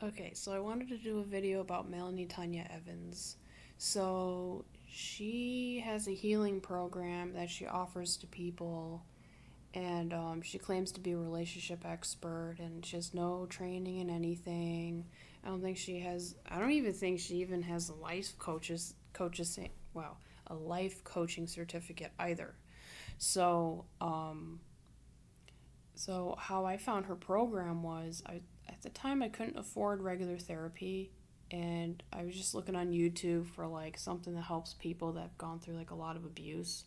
Okay, so I wanted to do a video about Melanie Tonia Evans. So she has a healing program that she offers to people, and she claims to be a relationship expert, and she has no training in anything. I don't even think she even has a a life coaching certificate either. So, so how I found her program was at the time I couldn't afford regular therapy, and I was just looking on YouTube for like something that helps people that have gone through like a lot of abuse.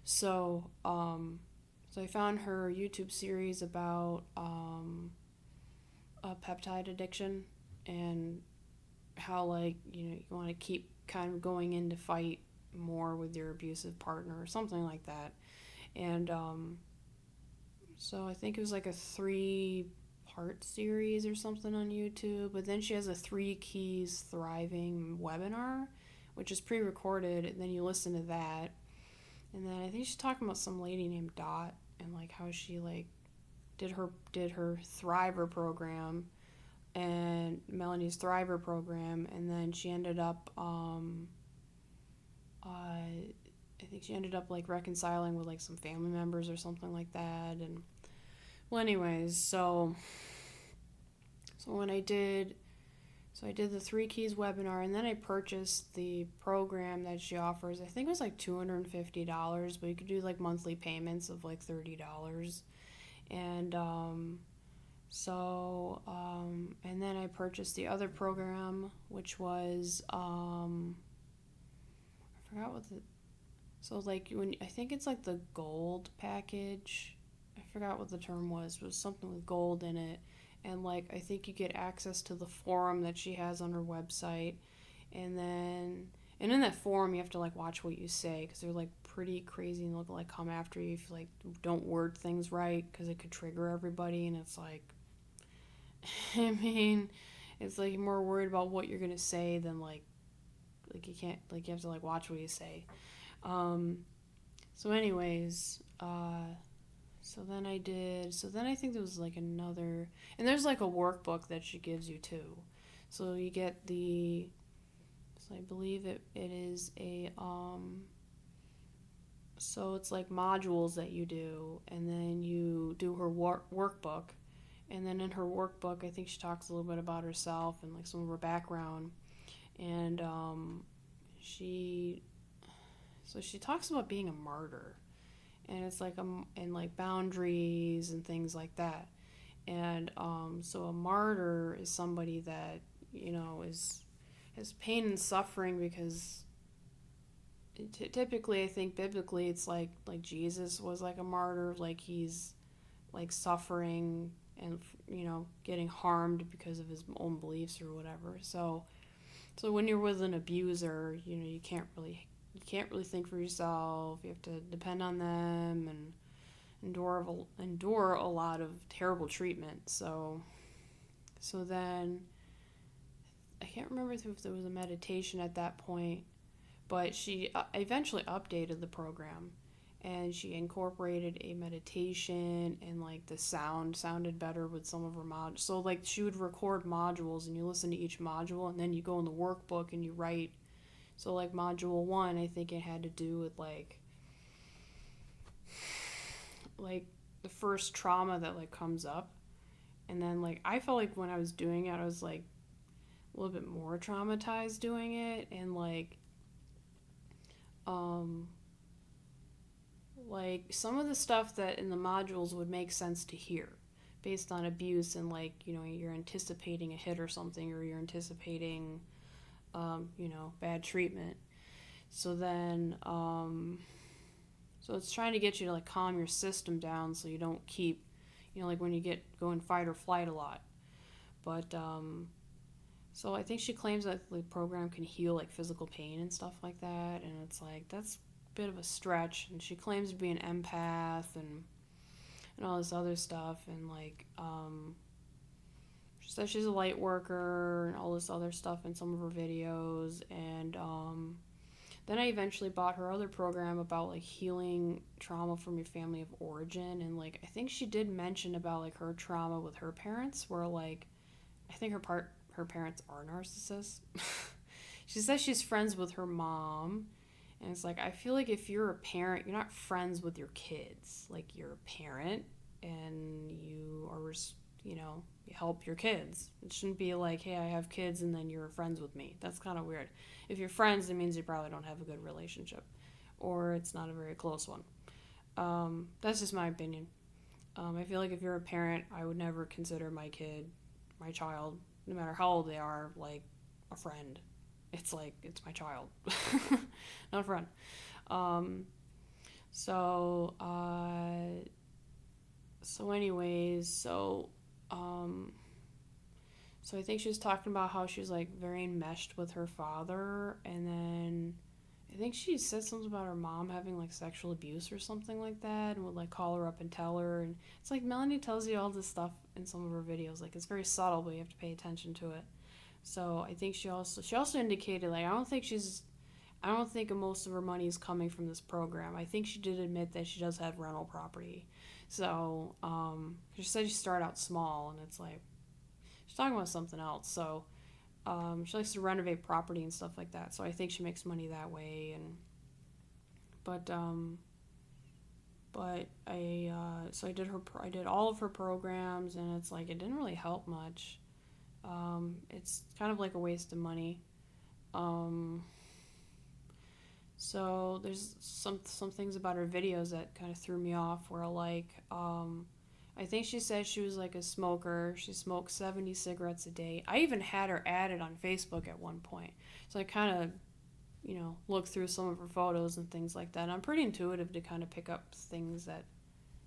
So so I found her YouTube series about a peptide addiction, and how like you want to keep kind of going in to fight more with your abusive partner or something like that. And so I think it was like a 3-part series or something on YouTube. But then she has a Three Keys Thriving webinar, which is pre recorded, and then you listen to that. And then I think she's talking about some lady named Dot, and like how she like did her Thriver program, and Melanie's Thriver program, and then she ended up I think she ended up like reconciling with like some family members or something like that. And well, anyways, so when I did the Three Keys webinar, and then I purchased the program that she offers. I think it was like $250, but you could do like monthly payments of like $30. And and then I purchased the other program, which was I forgot what the so like when I think it's like the gold package. I forgot what the term was. It was something with gold in it, and like I think you get access to the forum that she has on her website, and then and in that forum you have to like watch what you say, because they're like pretty crazy and look like come after you if you like don't word things right, because it could trigger everybody. And it's like I mean, it's like you're more worried about what you're gonna say than like you can't like you have to like watch what you say. Um, so anyways, so then I think there was like another, and there's like a workbook that she gives you too. So you get so I believe it is so it's like modules that you do, and then you do her workbook. And then in her workbook, I think she talks a little bit about herself and like some of her background. And she so she talks about being a martyr, and it's like and like boundaries and things like that. And so a martyr is somebody that is has pain and suffering, because typically I think biblically it's like Jesus was like a martyr, like he's like suffering and getting harmed because of his own beliefs or whatever. So when you're with an abuser, you can't really think for yourself. You have to depend on them and endure a lot of terrible treatment. So then I can't remember if there was a meditation at that point, but she eventually updated the program, and she incorporated a meditation, and like the sound sounded better with some of her modules. So like she would record modules, and you listen to each module, and then you go in the workbook and you write. So like module 1, I think it had to do with like the first trauma that like comes up. And then like I felt like when I was doing it, I was like a little bit more traumatized doing it. And um like some of the stuff that in the modules would make sense to hear based on abuse, and like you're anticipating a hit or something, or you're anticipating bad treatment. So then so it's trying to get you to like calm your system down so you don't keep like when you go in fight or flight a lot. But so I think she claims that the program can heal like physical pain and stuff like that, and it's like that's a bit of a stretch. And she claims to be an empath and all this other stuff, and like she says she's a light worker and all this other stuff in some of her videos. And then I eventually bought her other program about like healing trauma from your family of origin. And like I think she did mention about like her trauma with her parents, where like I think her parents are narcissists. She says she's friends with her mom. And it's like, I feel like if you're a parent, you're not friends with your kids. Like, you're a parent and you are, you know, you help your kids. It shouldn't be like, hey, I have kids and then you're friends with me. That's kind of weird. If you're friends, it means you probably don't have a good relationship, or it's not a very close one. That's just my opinion. I feel like if you're a parent, I would never consider my kid, my child, no matter how old they are, like a friend. It's like, it's my child, not a friend. Um, so, uh, um, so I think she was talking about how she was like very enmeshed with her father, and then I think she said something about her mom having like sexual abuse or something like that, and would like call her up and tell her. And it's like Melanie tells you all this stuff in some of her videos. Like, it's very subtle, but you have to pay attention to it. So I think she also indicated, like, I don't think most of her money is coming from this program. I think she did admit that she does have rental property. So she said she started out small, and it's like she's talking about something else. So she likes to renovate property and stuff like that. So I think she makes money that way. And but so I did all of her programs, and it's like it didn't really help much. It's kind of like a waste of money. Um, so there's some things about her videos that kind of threw me off. Where like I think she said she was like a smoker. She smoked 70 cigarettes a day. I even had her added on Facebook at one point. So I kind of, looked through some of her photos and things like that. And I'm pretty intuitive to kind of pick up things that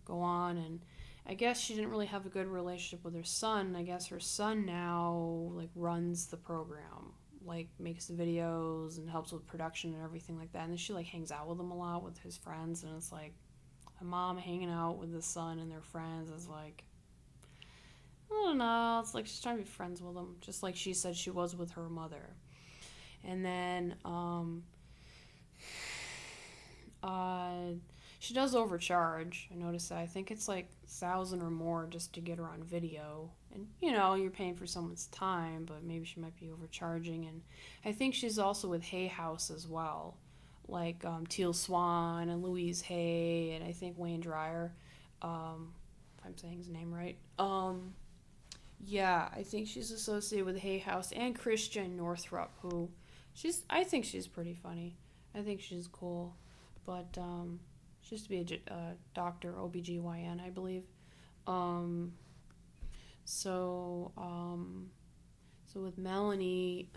go on. And I guess she didn't really have a good relationship with her son. I guess her son now like runs the program, like makes the videos and helps with production and everything like that. And then she like hangs out with him a lot with his friends, and it's like a mom hanging out with the son and their friends is like, I don't know, it's like she's trying to be friends with them, just like she said she was with her mother. And then she does overcharge. I noticed that. I think it's like 1,000 or more just to get her on video. And you're paying for someone's time, but maybe she might be overcharging. And I think she's also with Hay House as well, like Teal Swan and Louise Hay, and I think Wayne Dryer, if I'm saying his name right. Yeah, I think she's associated with Hay House and Christian Northrup, who I think she's pretty funny. I think she's cool, but she used to be a doctor, OBGYN, I believe. Um, so, um, so with Melanie,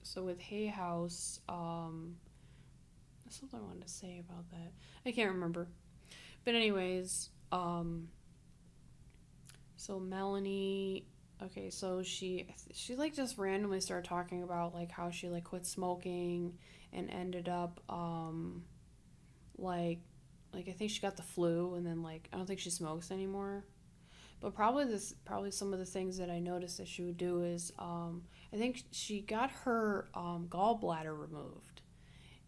so with Hay House, there's something I wanted to say about that. I can't remember. But anyways, so Melanie, okay, so she like just randomly started talking about like how she like quit smoking and ended up like I think she got the flu, and then like I don't think she smokes anymore. But probably some of the things that I noticed that she would do is I think she got her gallbladder removed,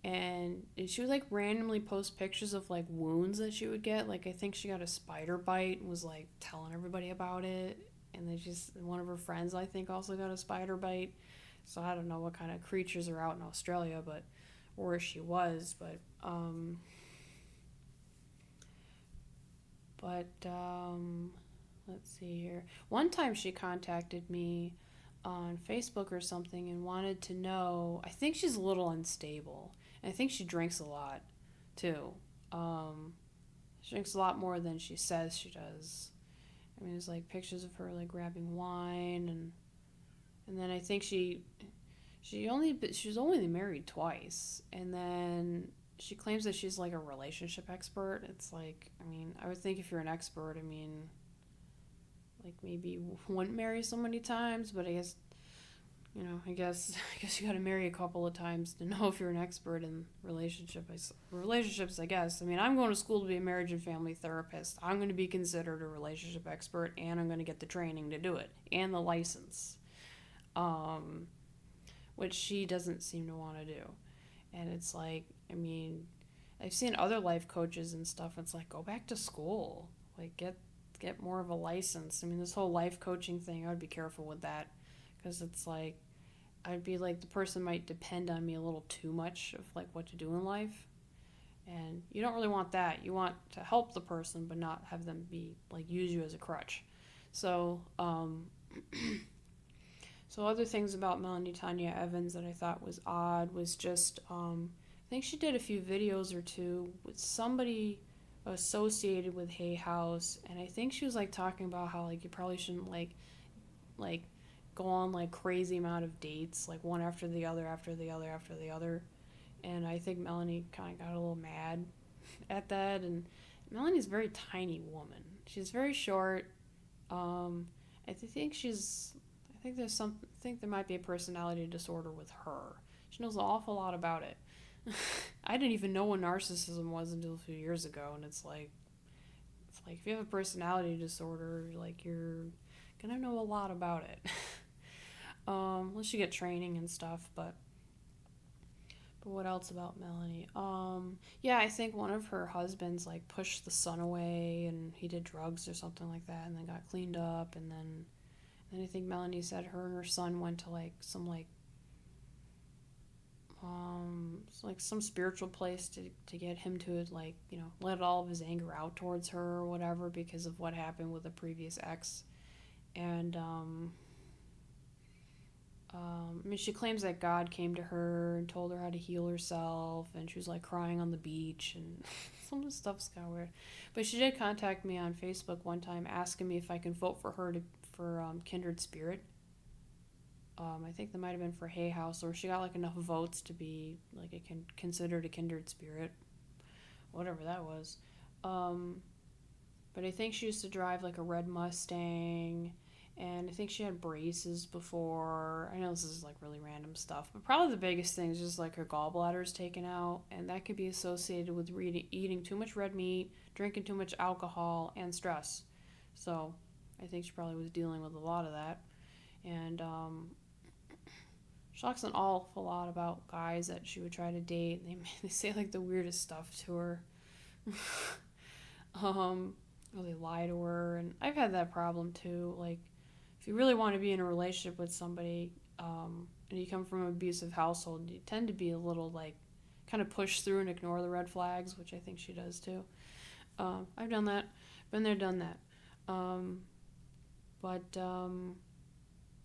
and she would like randomly post pictures of like wounds that she would get. Like I think she got a spider bite and was like telling everybody about it, and then one of her friends I think also got a spider bite. So I don't know what kind of creatures are out in Australia, but or where she was, but let's see here. One time she contacted me on Facebook or something and wanted to know. I think she's a little unstable. And I think she drinks a lot, too. She drinks a lot more than she says she does. I mean, there's like pictures of her like grabbing wine, and then I think she was only married twice, and then she claims that she's like a relationship expert. It's like, I mean, I would think if you're an expert, I mean, like maybe you wouldn't marry so many times, but I guess I guess you got to marry a couple of times to know if you're an expert in relationships. I guess. I mean, I'm going to school to be a marriage and family therapist. I'm going to be considered a relationship expert, and I'm going to get the training to do it and the license, which she doesn't seem to want to do. And it's like, I mean, I've seen other life coaches and stuff. It's like, go back to school, like get more of a license. I mean, this whole life coaching thing, I would be careful with that, because it's like I'd be like the person might depend on me a little too much of like what to do in life, and you don't really want that. You want to help the person, but not have them be like use you as a crutch. So, so other things about Melanie Tonia Evans that I thought was odd was just I think she did a few videos or two with somebody associated with Hay House, and I think she was like talking about how like you probably shouldn't like go on like crazy amount of dates, like one after the other after the other after the other. And I think Melanie kind of got a little mad at that. And Melanie's a very tiny woman. She's very short. Um, I think she's. I think there's some. I think there might be a personality disorder with her. She knows an awful lot about it. I didn't even know what narcissism was until a few years ago, and it's like if you have a personality disorder, like you're gonna know a lot about it. Unless you get training and stuff, but what else about Melanie? Yeah, I think one of her husbands like pushed the son away, and he did drugs or something like that, and then got cleaned up, and then I think Melanie said her and her son went to like some like some spiritual place to get him to like let all of his anger out towards her or whatever because of what happened with a previous ex, and I mean, she claims that God came to her and told her how to heal herself, and she was like crying on the beach, and some of the stuff's kind of weird. But she did contact me on Facebook one time asking me if I can vote for her for Kindred Spirit. I think that might have been for Hay House, or she got like enough votes to be like considered a Kindred Spirit, whatever that was. Um, but I think she used to drive like a red Mustang, and I think she had braces before. I know this is like really random stuff, but probably the biggest thing is just like her gallbladder is taken out, and that could be associated with eating too much red meat, drinking too much alcohol, and stress. So I think she probably was dealing with a lot of that. And she talks an awful lot about guys that she would try to date. They say like the weirdest stuff to her. Or they lie to her, and I've had that problem too. Like, if you really want to be in a relationship with somebody, and you come from an abusive household, you tend to be a little like, kind of push through and ignore the red flags, which I think she does too. I've done that, been there, done that. But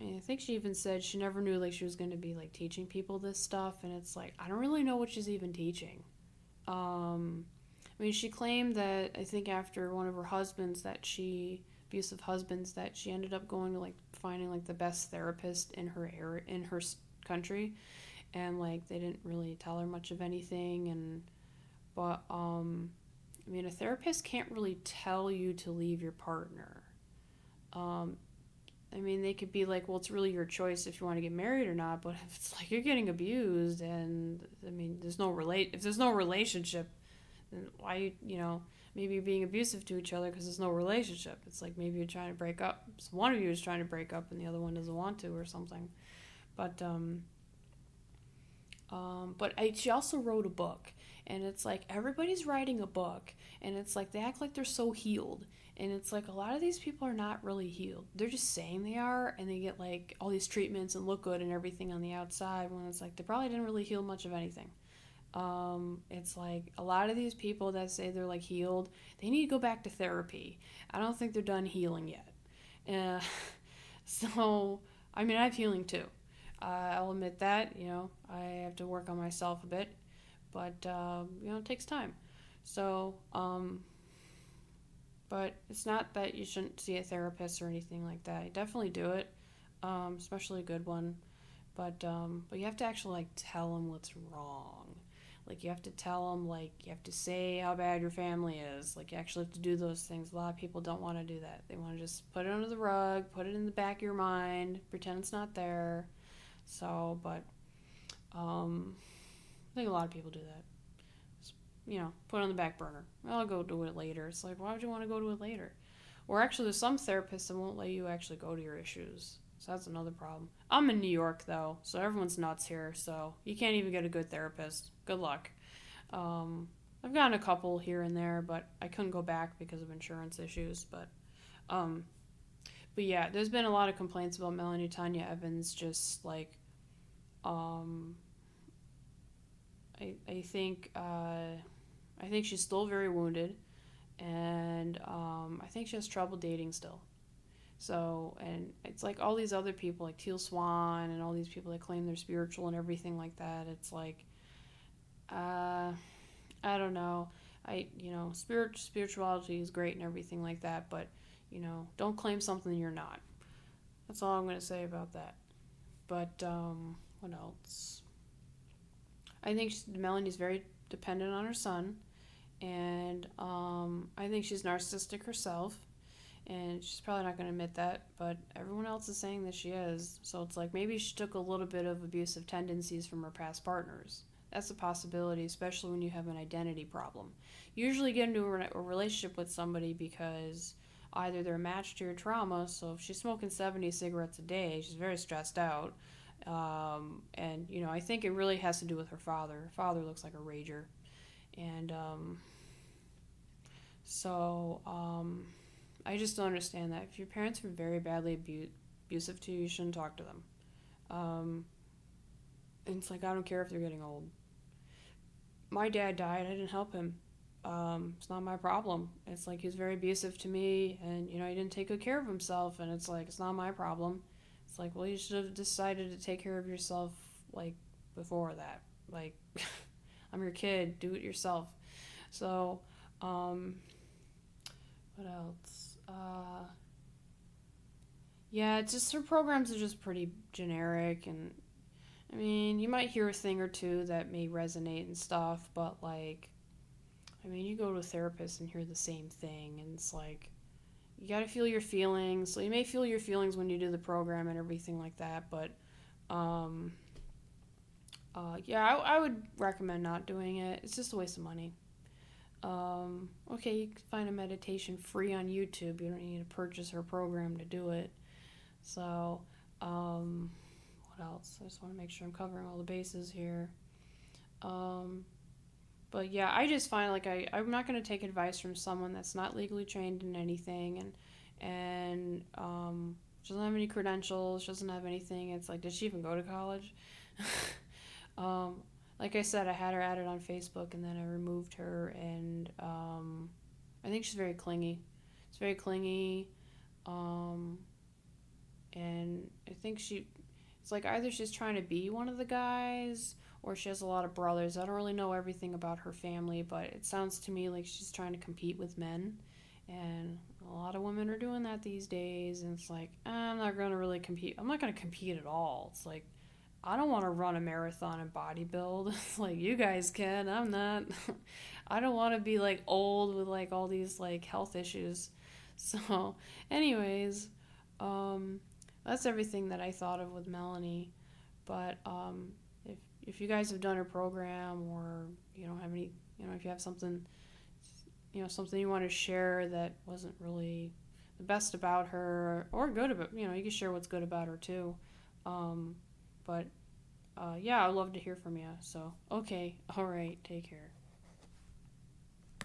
I think she even said she never knew like she was going to be like teaching people this stuff, and it's like I don't really know what she's even teaching. I mean, she claimed that I think after one of her husbands abusive husbands, that she ended up going to like finding like the best therapist in her area, in her country, and like they didn't really tell her much of anything, but I mean, a therapist can't really tell you to leave your partner. Um, I mean, they could be like, well, it's really your choice if you want to get married or not, but if it's like you're getting abused and I mean, if there's no relationship, then why, maybe you're being abusive to each other because there's no relationship. It's like maybe you're trying to break up. So one of you is trying to break up and the other one doesn't want to or something. But she also wrote a book, and it's like everybody's writing a book, and it's like they act like they're so healed, and it's like a lot of these people are not really healed. They're just saying they are, and they get like all these treatments and look good and everything on the outside when it's like they probably didn't really heal much of anything. It's like a lot of these people that say they're like healed, they need to go back to therapy. I don't think they're done healing yet. Uh, so, I mean, I have healing too. I'll admit that, I have to work on myself a bit, but, it takes time. So, but it's not that you shouldn't see a therapist or anything like that. You definitely do it, especially a good one. But you have to actually, like, tell them what's wrong. Like, you have to tell them, like, you have to say how bad your family is. Like, you actually have to do those things. A lot of people don't want to do that. They want to just put it under the rug, put it in the back of your mind, pretend it's not there. So, but I think a lot of people do that. Just, put it on the back burner. I'll go do it later. It's like, why would you want to go to it later? Or actually, there's some therapists that won't let you actually go to your issues. So that's another problem. I'm in New York, though, so everyone's nuts here. So you can't even get a good therapist. Good luck. I've gotten a couple here and there, but I couldn't go back because of insurance issues. But But yeah, there's been a lot of complaints about Melanie Tonia Evans. Just like, um, I think I think she's still very wounded, and I think she has trouble dating still. So, and it's like all these other people, like Teal Swan, and all these people that claim they're spiritual and everything like that. It's like, uh, I don't know. Spirituality is great and everything like that, but don't claim something you're not. That's all I'm gonna say about that. But what else? I think Melanie's very dependent on her son, and I think she's narcissistic herself, and she's probably not going to admit that, but everyone else is saying that she is. So it's like maybe she took a little bit of abusive tendencies from her past partners. That's a possibility, especially when you have an identity problem. You usually get into a relationship with somebody because either they're a match to your trauma, so if she's smoking 70 cigarettes a day, she's very stressed out. And, I think it really has to do with her father. Her father looks like a rager. And so I just don't understand that. If your parents were very badly abusive to you, you shouldn't talk to them. And it's like, I don't care if they're getting old. My dad died. I didn't help him. It's not my problem. It's like he's very abusive to me, and he didn't take good care of himself, and it's like it's not my problem. It's like, well, you should have decided to take care of yourself like before that. Like, I'm your kid. Do it yourself. So, what else? Yeah, it's just her programs are just pretty generic, and I mean, you might hear a thing or two that may resonate and stuff, but like, I mean, you go to a therapist and hear the same thing, and it's like, you gotta feel your feelings. So you may feel your feelings when you do the program and everything like that, but um, yeah, I would recommend not doing it. It's just a waste of money. Okay, you can find a meditation free on YouTube. You don't need to purchase her program to do it. So, what else? I just want to make sure I'm covering all the bases here. Um, but yeah, I just find like I'm not going to take advice from someone that's not legally trained in anything, and she doesn't have any credentials, she doesn't have anything. It's like, did she even go to college? um, like I said, I had her added on Facebook, and then I removed her, and I think she's very clingy. It's very clingy, um, and I think it's like either she's trying to be one of the guys, or she has a lot of brothers. I don't really know everything about her family, but it sounds to me like she's trying to compete with men, and a lot of women are doing that these days, and it's like, I'm not going to really compete. I'm not going to compete at all. It's like, I don't want to run a marathon and bodybuild. It's like, you guys can. I'm not. I don't want to be like old with like all these like health issues. So, anyways, um, that's everything that I thought of with Melanie. But if you guys have done her program, or you don't have any, if you have something, something you want to share that wasn't really the best about her or good about, you can share what's good about her too. But yeah, I'd love to hear from you. So, okay, all right, take care.